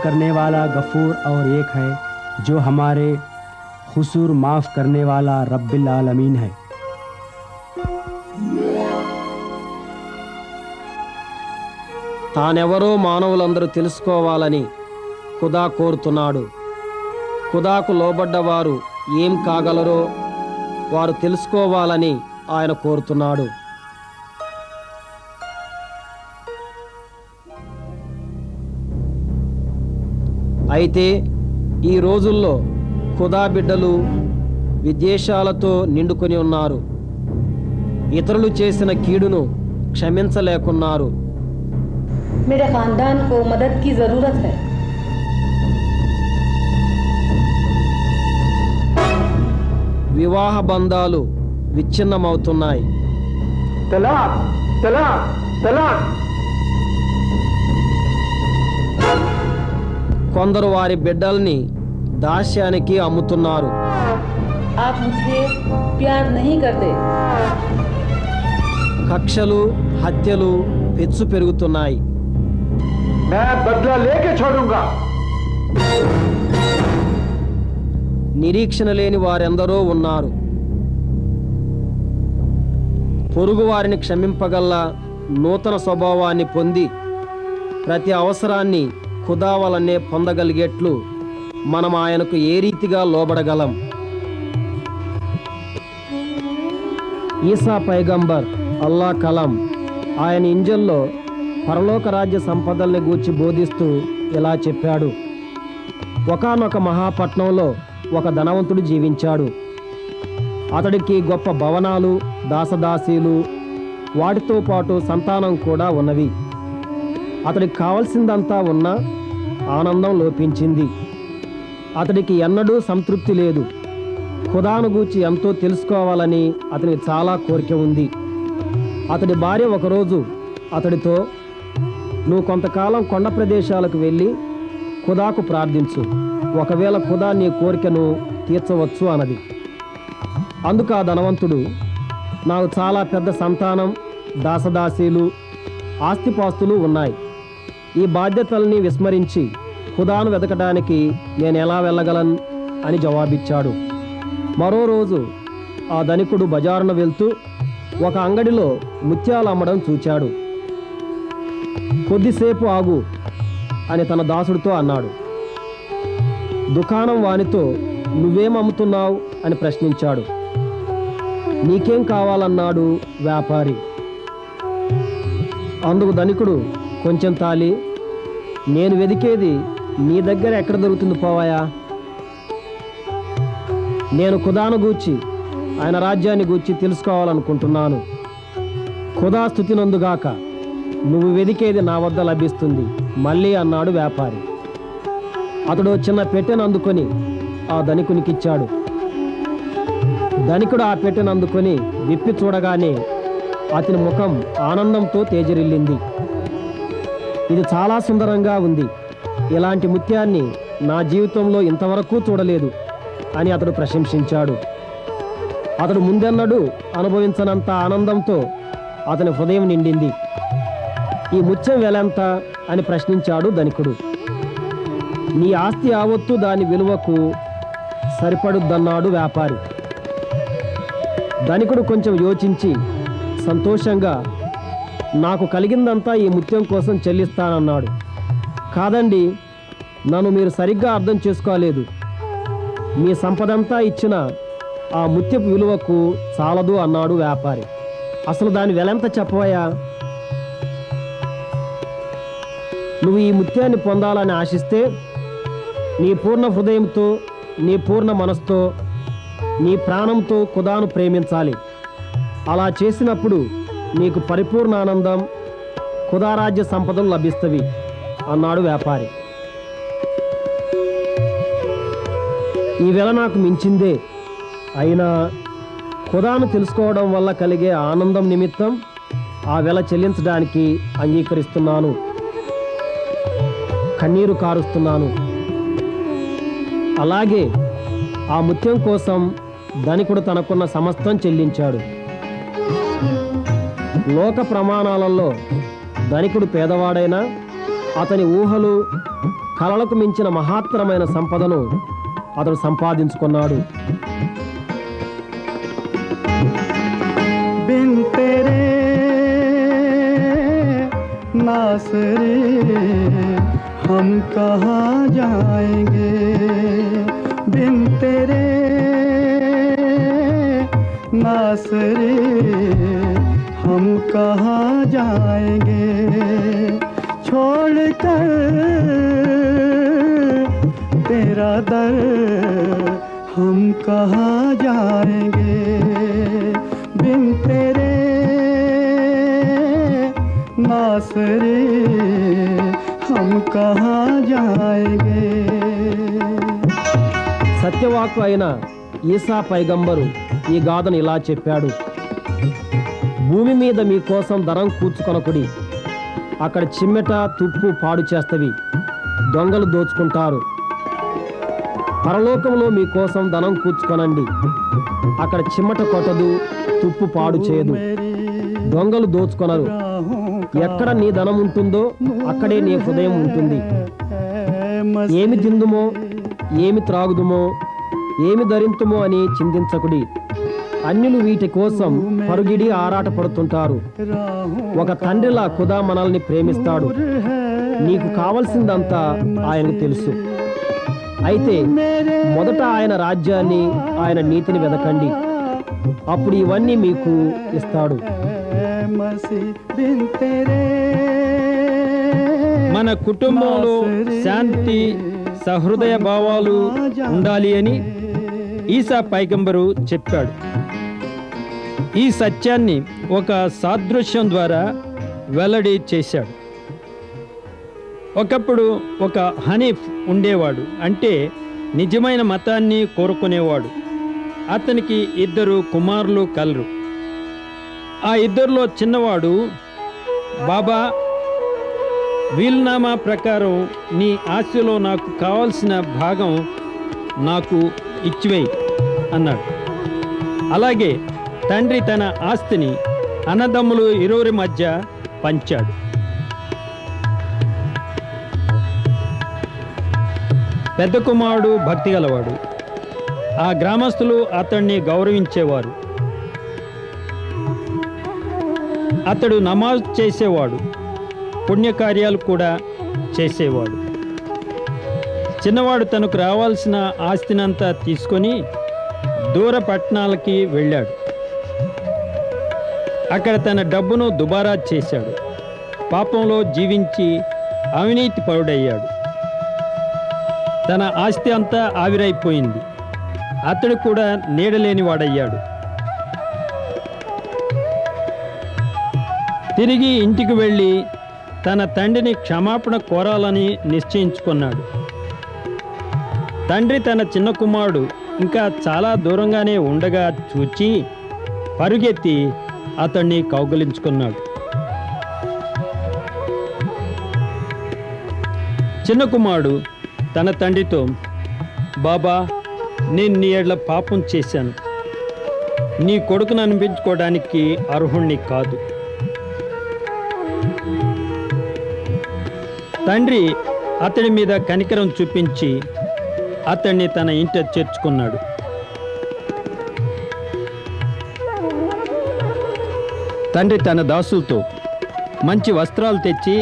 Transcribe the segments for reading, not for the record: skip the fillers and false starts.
करने वाला गफूर और एक है जो हमारे खुसूर माफ़ करने वाला रब्बिल आलमीन है। తానెవరో మానవులందరూ తెలుసుకోవాలని ఖుదా కోరుతున్నాడు. ఖుదాకు లోబడ్డవారు ఏం కాగలరో వారు తెలుసుకోవాలని ఆయన కోరుతున్నాడు. అయితే ఈ రోజుల్లో ఖుదా బిడ్డలు విద్వేషాలతో నిండుకొని ఉన్నారు. ఇతరులు చేసిన కీడును క్షమించలేకున్నారు. मेरे खानदान को मदद की जरूरत है। వివాహ బంధాలు విచ్ఛిన్నమవుతున్నాయి. तलाक तलाक तलाक। కొందరు వారి బిడ్డల్ని దాస్యానికి అమ్ముతున్నారు. आप मुझे प्यार नहीं करते। కక్షలు హత్యలు పెచ్చు పెరుగుతున్నాయి. मैं बदला लेके छोड़ूंगा। నిరీక్షణ లేని వారెందరో ఉన్నారు. పొరుగు వారిని క్షమింపగల నూతన స్వభావాన్ని పొంది ప్రతి అవసరాన్ని ఖుదా వలనే పొందగలిగేట్లు మనం ఆయనకు ఏ రీతిగా లోబడగలం? ఈసా పైగంబర్ అల్లా కలాం ఆయన ఇంజల్లో పరలోక రాజ్య సంపదల్ని గూర్చి బోధిస్తూ ఇలా చెప్పాడు. ఒకానొక మహాపట్నంలో ఒక ధనవంతుడు జీవించాడు. అతడికి గొప్ప భవనాలు, దాసదాసీలు, వాటితో పాటు సంతానం కూడా ఉన్నవి. అతడికి కావలసిందంతా ఉన్నా ఆనందం లోపించింది. అతడికి ఎన్నడూ సంతృప్తి లేదు. ఖుదాను గూర్చి ఎంతో తెలుసుకోవాలని అతనికి చాలా కోరిక ఉంది. అతడి భార్య ఒకరోజు అతడితో, నువ్వు కొంతకాలం కొండ ప్రదేశాలకు వెళ్ళి ఖుదాకు ప్రార్థించు, ఒకవేళ ఖుదా నీ కోరికను తీర్చవచ్చు అన్నది. అందుకు ఆ ధనవంతుడు, నాకు చాలా పెద్ద సంతానం, దాసదాసీలు, ఆస్తిపాస్తులు ఉన్నాయి. ఈ బాధ్యతల్ని విస్మరించి ఖుదాను వెతకడానికి నేను ఎలా వెళ్ళగలను అని జవాబిచ్చాడు. మరో రోజు ఆ ధనికుడు బజారున వెళ్తూ ఒక అంగడిలో ముత్యాలు అమ్మడం చూచాడు. కొద్దిసేపు ఆగు అని తన దాసుడితో అన్నాడు. దుకాణం వానితో, నువ్వేం అమ్ముతున్నావు అని ప్రశ్నించాడు. నీకేం కావాలన్నాడు వ్యాపారి. అందుకు ధనికుడు కొంచెం తాలి, నేను వెదికేది నీ దగ్గర ఎక్కడ దొరుకుతుంది పోవాయా? నేను ఖుదాను గూర్చి, ఆయన రాజ్యాన్ని గూర్చి తెలుసుకోవాలనుకుంటున్నాను. ఖుదా స్తుతినందుగాక, నువ్వు వెదికేది నా వద్ద లభిస్తుంది మళ్ళీ అన్నాడు వ్యాపారి. అతడు చిన్న పెట్టెను అందుకొని ఆ ధనికునికిచ్చాడు. ధనికుడు ఆ పెట్టెను అందుకొని విప్పి చూడగానే అతని ముఖం ఆనందంతో తేజరిల్లింది. ఇది చాలా సుందరంగా ఉంది. ఇలాంటి ముత్యాన్ని నా జీవితంలో ఇంతవరకు చూడలేదు అని అతడు ప్రశంసించాడు. అతడు ముందెన్నడూ అనుభవించనంత ఆనందంతో అతని హృదయం నిండింది. ఈ ముత్యం వెలెంత అని ప్రశ్నించాడు ధనికుడు. నీ ఆస్తి యావత్తు దాని విలువకు సరిపడుద్దన్నాడు వ్యాపారి. ధనికుడు కొంచెం యోచించి సంతోషంగా, నాకు కలిగిందంతా ఈ ముత్యం కోసం చెల్లిస్తానన్నాడు. కాదండి, నన్ను మీరు సరిగ్గా అర్థం చేసుకోలేదు. మీ సంపదంతా ఇచ్చిన ఆ ముత్యపు విలువకు చాలదు అన్నాడు వ్యాపారి. అసలు దాని వెలెంత చెప్పవయ్యా? నువ్వు ఈ ముత్యాన్ని పొందాలని ఆశిస్తే నీ పూర్ణ హృదయంతో, నీ పూర్ణ మనసుతో, నీ ప్రాణంతో ఖుదాను ప్రేమించాలి. అలా చేసినప్పుడు నీకు పరిపూర్ణ ఆనందం, ఖుదారాజ్య సంపదలు లభిస్తవి అన్నాడు వ్యాపారి. ఈ వెల నాకు మించిందే, అయినా ఖుదాను తెలుసుకోవడం వల్ల కలిగే ఆనందం నిమిత్తం ఆ వెల చెల్లించడానికి అంగీకరిస్తున్నాను, కన్నీరు కారుస్తున్నాను. అలాగే ఆ ముత్యం కోసం ధనికుడు తనకున్న సమస్తం చెల్లించాడు. లోక ప్రమాణాలలో ధనికుడు పేదవాడైనా అతని ఊహలు, కలలకు మించిన మహత్తరమైన సంపదను అతడు సంపాదించుకున్నాడు. बिन तेरे नासरे हम कहाँ जाएंगे, बिन तेरे नासरे हम कहाँ जाएंगे, छोड़ कर तेरा दर हम कहाँ जाएंगे, बिन तेरे नासरे हम कहाँ जाएंगे. సత్యవాక్కు అయిన ఈసా పైగంబరు ఈ గాథను ఇలా చెప్పాడు. భూమి మీద మీకోసం ధనం కూర్చుకొనకుడి, అక్కడ చిమ్మెట తుప్పు పాడు చేస్తవి, దొంగలు దోచుకుంటారు. పరలోకంలో మీకోసం ధనం కూర్చుకొనండి, అక్కడ చిమ్మట కొట్టదు, తుప్పు పాడు చేయదు, దొంగలు దోచుకొనరు. ఎక్కడ నీ ధనం ఉంటుందో అక్కడే నీ హృదయం ఉంటుంది. ఏమి తిందుమో, ఏమి త్రాగుదుమో, ఏమి ధరింతుమో అని చింతించకుడి. అన్యులు వీటి కోసం పరుగిడి ఆరాట పడుతుంటారు. ఒక తండ్రిలా ఖుదా మనల్ని ప్రేమిస్తాడు. నీకు కావలసిందంతా ఆయనకు తెలుసు. అయితే మొదట ఆయన రాజ్యాన్ని, ఆయన నీతిని వెదకండి, అప్పుడు ఇవన్నీ మీకు ఇస్తాడు. మన కుటుంబంలో శాంతి, సహృదయ భావాలు ఉండాలి అని ఈసా పైగంబరు చెప్పాడు. ఈ సత్యాన్ని ఒక సాదృశ్యం ద్వారా వెల్లడి చేశాడు. ఒకప్పుడు ఒక హనీఫ్ ఉండేవాడు, అంటే నిజమైన మతాన్ని కోరుకునేవాడు. అతనికి 2 కుమారులు కలరు. ఆ 2లో చిన్నవాడు, బాబా, వీలునామా ప్రకారం నీ ఆస్తిలో నాకు కావలసిన భాగం నాకు ఇచ్చివేయి అన్నాడు. అలాగే తండ్రి తన ఆస్తిని అన్నదమ్ములు 20 మధ్య పంచాడు. పెద్ద కుమారుడు భక్తి గలవాడు. ఆ గ్రామస్తులు అతన్ని గౌరవించేవారు. అతడు నమాజ్ చేసేవాడు, పుణ్యకార్యాలు కూడా చేసేవాడు. చిన్నవాడు తనకు రావాల్సిన ఆస్తినంతా తీసుకొని దూర పట్టణాలకి వెళ్ళాడు. అక్కడ తన డబ్బును దుబారా చేశాడు. పాపంలో జీవించి అవినీతి పరుడయ్యాడు. తన ఆస్తి అంతా ఆవిరైపోయింది. అతడు కూడా నీడలేనివాడయ్యాడు. తిరిగి ఇంటికి వెళ్ళి తన తండ్రిని క్షమాపణ కోరాలని నిశ్చయించుకున్నాడు. తండ్రి తన చిన్న కుమారుడు ఇంకా చాలా దూరంగానే ఉండగా చూచి పరుగెత్తి అతన్ని కౌగిలించుకున్నాడు. చిన్న కుమారుడు తన తండ్రితో, బాబా, నేను నీ ఎడల పాపం చేశాను. నీ కొడుకును అనిపించుకోవడానికి అర్హుణ్ణి కాదు. తండ్రి అతడి మీద కనికరం చూపించి అతన్ని తన ఇంట చేర్చుకున్నాడు. తండ్రి తన దాసులతో, మంచి వస్త్రాలు తెచ్చి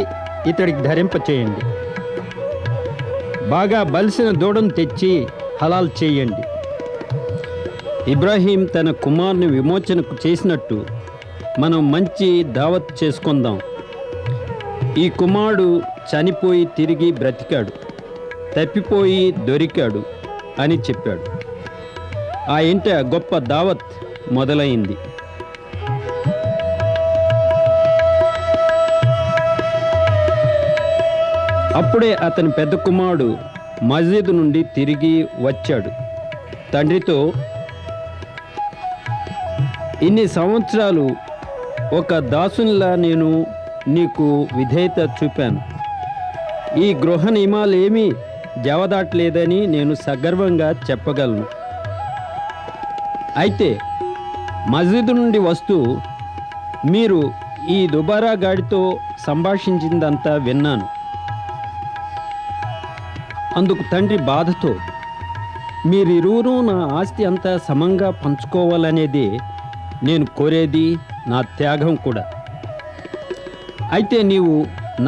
ఇతడికి ధరింపచేయండి, బాగా బలిసిన దూడను తెచ్చి హలాల్ చేయండి. ఇబ్రాహీం తన కుమారుని విమోచనకు చేసినట్టు మనం మంచి దావత్ చేసుకుందాం. ఈ కుమారుడు చనిపోయి తిరిగి బ్రతికాడు, తప్పిపోయి దొరికాడు అని చెప్పాడు. ఆ ఇంట గొప్ప దావత్ మొదలైంది. అప్పుడే అతని పెద్ద కుమారుడు మస్జిద్ నుండి తిరిగి వచ్చాడు. తండ్రితో, ఇన్ని సంవత్సరాలు ఒక దాసునిలా నేను నీకు విధేయత చూపాను. ఈ గృహ నియమాలేమీ జవదాటలేదని నేను సగర్వంగా చెప్పగలను. అయితే మస్జిద్ నుండి వస్తూ మీరు ఈ దుబారా గాడితో సంభాషించిందంతా విన్నాను. అందుకు తండ్రి బాధతో, మీరిరువురూ నా ఆస్తి అంతా సమంగా పంచుకోవాలనేదే నేను కోరేది, నా త్యాగం కూడా. అయితే నీవు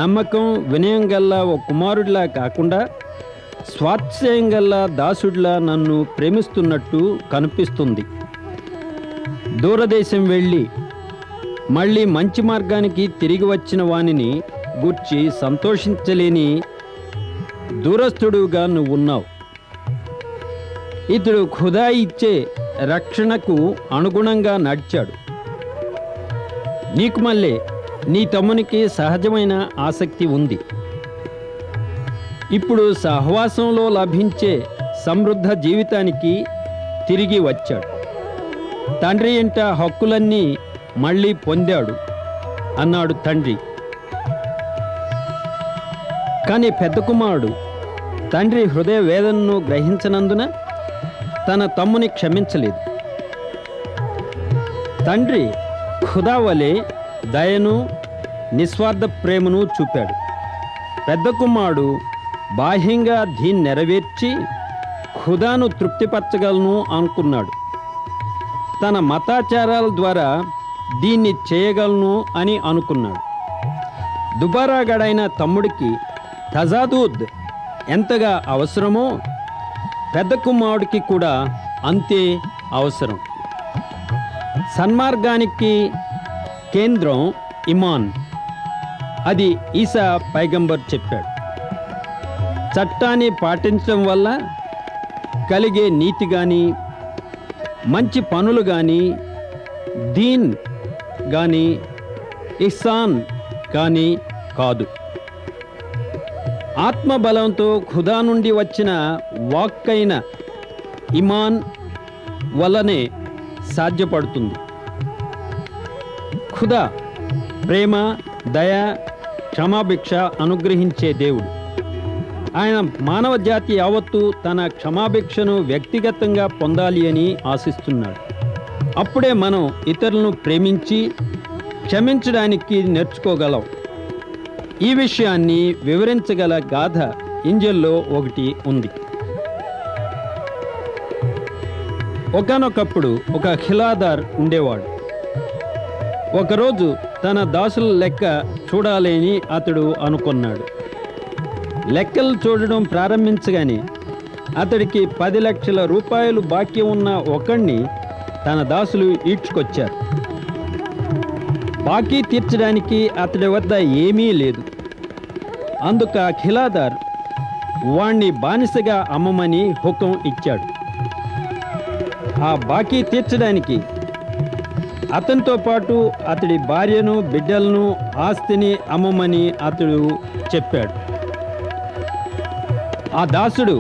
నమ్మకం వినయం గల్లా ఓ కుమారుడిలా కాకుండా స్వాత్సయం గల్లా దాసుడిలా నన్ను ప్రేమిస్తున్నట్టు కనిపిస్తుంది. దూరదేశం వెళ్ళి మళ్ళీ మంచి మార్గానికి తిరిగి వచ్చిన వానిని గూర్చి సంతోషించలేని దూరస్థుడుగా నువ్వున్నావు. ఇతడు ఖుదా ఇచ్చే రక్షణకు అనుగుణంగా నడిచాడు. నీకు మళ్ళీ నీ తమ్మునికి సహజమైన ఆసక్తి ఉంది. ఇప్పుడు సహవాసంలో లభించే సమృద్ధ జీవితానికి తిరిగి వచ్చాడు. తండ్రి ఇంట హక్కులన్నీ మళ్ళీ పొందాడు అన్నాడు తండ్రి. కానీ పెద్ద కుమారుడు తండ్రి హృదయ వేదనను గ్రహించనందున తన తమ్ముని క్షమించలేదు. తండ్రి ఖుదా వలె దయను నిస్వార్థ ప్రేమను చూపాడు. పెద్ద కుమారుడు బాహ్యంగా దీన్ని నెరవేర్చి ఖుదాను తృప్తిపరచగలను అనుకున్నాడు. తన మతాచారాల ద్వారా దీన్ని చేయగలను అని అనుకున్నాడు. దుబారాగడైన తమ్ముడికి తజాదూద్ ఎంతగా అవసరమో పెద్ద కుమారుడికి కూడా అంతే అవసరం. సన్మార్గానికి కేంద్రం ఇమాన్. అది ఈసా పైగంబర్ చెప్పాడు. చట్టాన్ని పాటించడం వల్ల కలిగే నీతి కానీ, మంచి పనులు కానీ, దీన్ కానీ, ఇహ్సాన్ కానీ కాదు. ఆత్మబలంతో ఖుదా నుండి వచ్చిన వాక్కైన ఇమాన్ వల్లనే సాధ్యపడుతుంది. ఖుదా ప్రేమ, దయ, క్షమాభిక్ష అనుగ్రహించే దేవుడు. ఆయన మానవ జాతి యావత్తు తన క్షమాభిక్షను వ్యక్తిగతంగా పొందాలి అని ఆశిస్తున్నాడు. అప్పుడే మనం ఇతరులను ప్రేమించి క్షమించడానికి నేర్చుకోగలం. ఈ విషయాన్ని వివరించగల గాథ ఇంజల్లో ఒకటి ఉంది. ఒకానొకప్పుడు ఒక ఖిలాదార్ ఉండేవాడు. ఒకరోజు తన దాసుల లెక్క చూడాలని అతడు అనుకున్నాడు. లెక్కలు చూడడం ప్రారంభించగానే అతడికి 10 లక్షల రూపాయలు బాకీ ఉన్న ఒకణ్ణి తన దాసులు ఈడ్చుకొచ్చారు. బాకీ తీర్చడానికి అతడి వద్ద ఏమీ లేదు. అందుక ఖిలాదార్ వాణ్ణి బానిసగా అమ్మమని హుకం ఇచ్చాడు. ఆ బాకీ తీర్చడానికి అతనితో పాటు అతడి భార్యను, బిడ్డలను, ఆస్తిని అమ్మమని అతడు చెప్పాడు. ఆ దాసుడు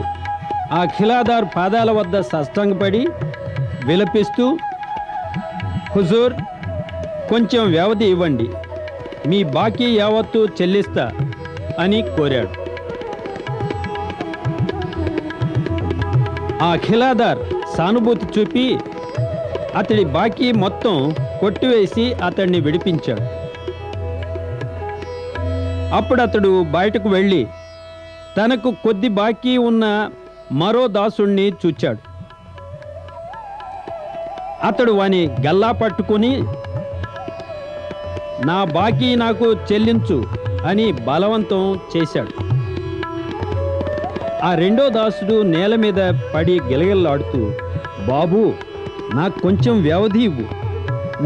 ఆ ఖిలాదార్ పాదాల వద్ద సాష్టాంగపడి విలపిస్తూ, హుజూర్, కొంచెం వ్యవధి ఇవ్వండి, మీ బాకీ యావత్తు చెల్లిస్తా అని కోరాడు. ఆ ఖిలాదార్ సానుభూతి చూపి అతడి బాకీ మొత్తం కొట్టివేసి అతడిని విడిపించాడు. అప్పుడు అతడు బయటకు వెళ్ళి తనకు కొద్ది బాకీ ఉన్న మరో దాసుణ్ణి చూచాడు. అతడు వాని గల్లా పట్టుకుని, నా బాకీ నాకు చెల్లించు అని బలవంతం చేశాడు. ఆ రెండో దాసుడు నేల మీద పడి గిలగిల్లాడుతూ, బాబూ, నాకు కొంచెం వ్యవధి ఇవ్వు,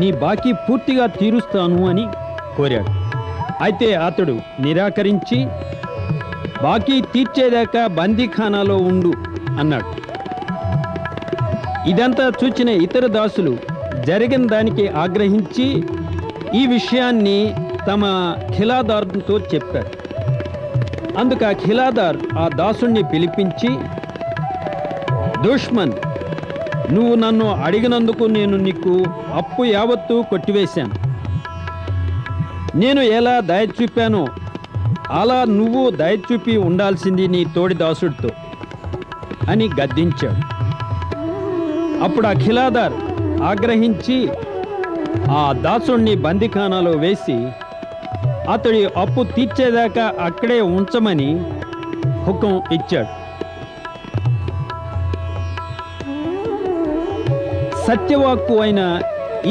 నీ బాకీ పూర్తిగా తీరుస్తాను అని కోరాడు. అయితే అతడు నిరాకరించి, బాకీ తీర్చేదాకా బందీఖానాలో ఉండు అన్నాడు. ఇదంతా చూచిన ఇతర దాసులు జరిగిన దానికి ఆగ్రహించి ఈ విషయాన్ని తమ ఖిలాదార్తో చెప్పారు. అందుకు ఆ ఖిలాదార్ ఆ దాసుణ్ణి పిలిపించి, దుష్మన్, నువ్వు నన్ను అడిగినందుకు నేను నీకు అప్పు యావత్తు కొట్టివేశాను. నేను ఎలా దయ చూపానో అలా నువ్వు దయ చూపి ఉండాల్సింది నీ తోడి దాసుడితో అని గద్దించాడు. అప్పుడు ఆ ఖిలాదార్ ఆగ్రహించి ఆ దాసుణ్ణి బందీఖానాలో వేసి అతడి అప్పు తీర్చేదాకా అక్కడే ఉంచమని హుకం ఇచ్చాడు. సత్యవాక్కు అయిన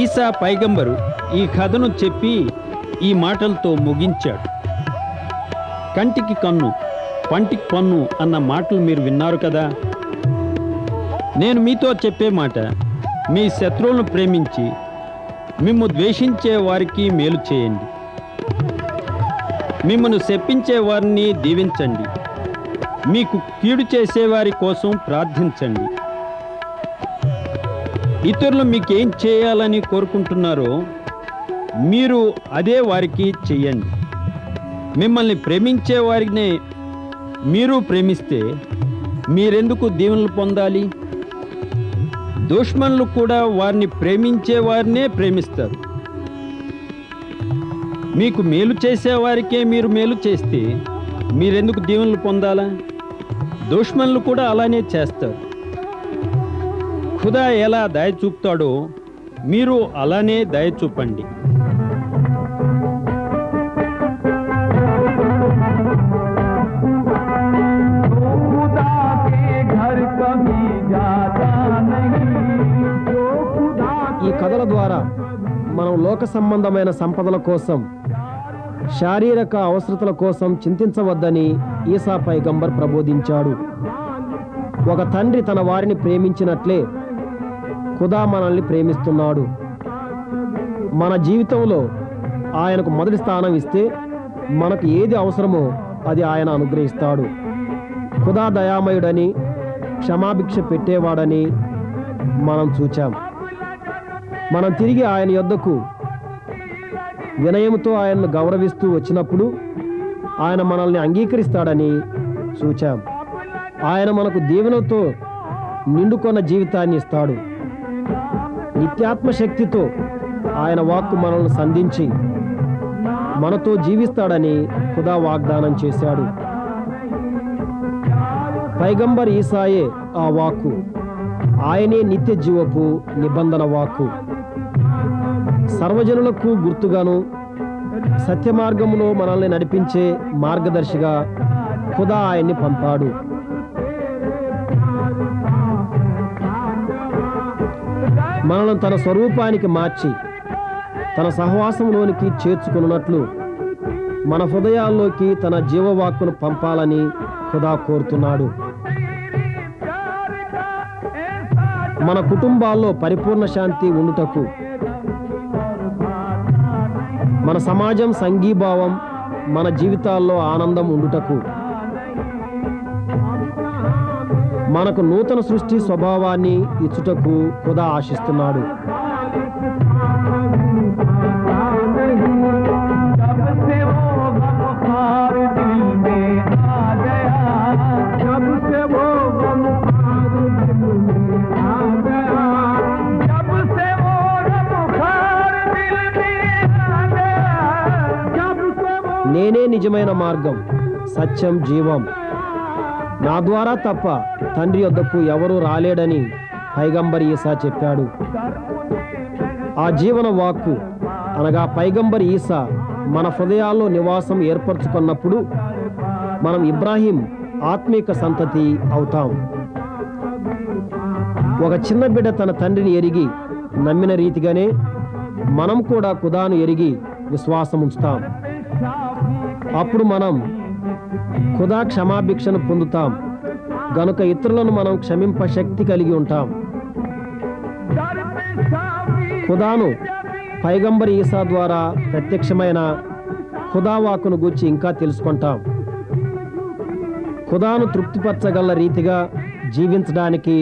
ఈసా పైగంబరు ఈ కథను చెప్పి ఈ మాటలతో ముగించాడు. కంటికి కన్ను, పంటికి పన్ను అన్న మాటలు మీరు విన్నారు కదా. నేను మీతో చెప్పే మాట, మీ శత్రువులను ప్రేమించి మిమ్ము ద్వేషించే వారికి మేలు చేయండి, మిమ్మల్ని శపించే వారిని దీవించండి, మీకు కీడు చేసేవారి కోసం ప్రార్థించండి. ఇతరులు మీకేం చేయాలని కోరుకుంటున్నారో మీరు అదే వారికి చెయ్యండి. మిమ్మల్ని ప్రేమించే వారినే మీరు ప్రేమిస్తే మీరెందుకు దీవెనలు పొందాలి? దుష్మనులు కూడా వారిని ప్రేమించే వారినే ప్రేమిస్తారు. మీకు మేలు చేసేవారికే మీరు మేలు చేస్తే మీరెందుకు దీవెనలు పొందాలా? దుష్మనులు కూడా అలానే చేస్తారు. ఖుదా ఎలా దయ చూపుతాడో మీరు అలానే దయ చూపండి. ఈ కథల ద్వారా మనం లోక సంబంధమైన సంపదల కోసం, శారీరక అవసరతల కోసం చింతించవద్దని ఈసా పైగంబర్ ప్రబోధించాడు. ఒక తండ్రి తన వారిని ప్రేమించినట్లే ఖుదా మనల్ని ప్రేమిస్తున్నాడు. మన జీవితంలో ఆయనకు మొదటి స్థానం ఇస్తే మనకు ఏది అవసరమో అది ఆయన అనుగ్రహిస్తాడు. ఖుదా దయామయుడని, క్షమాభిక్ష పెట్టేవాడని మనం చూచాం. మనం తిరిగి ఆయన యొద్దకు వినయంతో ఆయన్ను గౌరవిస్తూ వచ్చినప్పుడు ఆయన మనల్ని అంగీకరిస్తాడని చూచాం. ఆయన మనకు దీవెనతో నిండుకొన్న జీవితాన్ని ఇస్తాడు. నిత్యాత్మ శక్తితో ఆయన వాక్కు మనల్ని సంధించి మనతో జీవిస్తాడని ఖుదా వాగ్దానం చేశాడు. పైగంబర్ ఈసాయే ఆ వాక్కు. ఆయనే నిత్య జీవపు నిబంధన వాక్కు. సర్వజనులకు గుర్తుగాను, సత్య మార్గములో మనల్ని నడిపించే మార్గదర్శిగా ఖుదా ఆయన్ని పంపాడు. మనల్ని తన స్వరూపానికి మార్చి తన సహవాసంలోనికి చేర్చుకున్నట్లు మన హృదయాల్లోకి తన జీవవాక్కును పంపాలని ఖుదా కోరుతున్నాడు. మన కుటుంబాల్లో పరిపూర్ణ శాంతి ఉండుటకు, మన సమాజం సంఘీభావం, మన జీవితాల్లో ఆనందం ఉండుటకు, మనకు నూతన సృష్టి స్వభావాన్ని ఇచ్చుటకు ఖుదా ఆశిస్తున్నాడు. నేనే నిజమైన మార్గం, సత్యం, జీవం. నా ద్వారా తప్ప తండ్రి యొద్దకు ఎవరూ రాలేడని పైగంబర్ ఈసా చెప్పాడు. ఆ జీవన వాక్కు అనగా పైగంబర్ ఈసా మన హృదయాల్లో నివాసం ఏర్పరచుకున్నప్పుడు మనం ఇబ్రాహీం ఆత్మీక సంతతి అవుతాం. ఒక చిన్న బిడ్డ తన తండ్రిని ఎరిగి నమ్మిన రీతిగానే మనం కూడా ఖుదాను ఎరిగి విశ్వాసం ఉంచుతాం. అప్పుడు మనం ఖుదా క్షమాభిక్షను పొందుతాం గనుక ఇతరులను మనం క్షమింప శక్తి కలిగి ఉంటాం. ఖుదాను పైగంబర్ ఈసా ద్వారా ప్రత్యక్షమైన ఖుదా వాక్కును గూర్చి ఇంకా తెలుసుకుంటాం. ఖుదాను తృప్తిపరచగల రీతిగా జీవించడానికి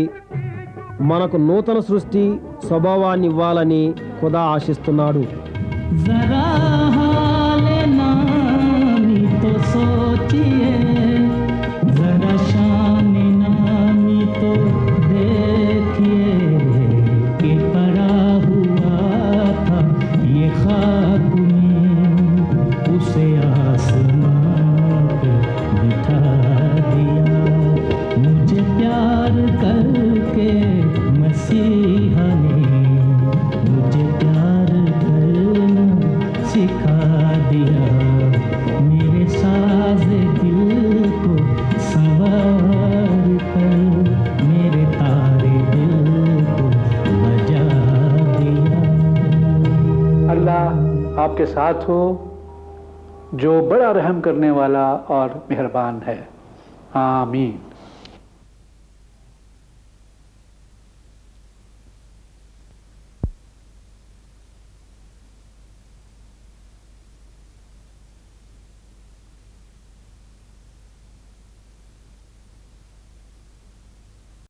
మనకు నూతన సృష్టి స్వభావాన్ని ఇవ్వాలని ఖుదా ఆశిస్తున్నాడు. सोचिए जरा शान नामी तो देखिए कि पड़ा हुआ था ये खाक में, उसे आसमां पे बिठा दिया। मुझे प्यार करके मसीहा ने मुझे प्यार करना सिखा अल्लाह आपके साथ हो, जो बड़ा रहम करने वाला और मेहरबान है। आमीन।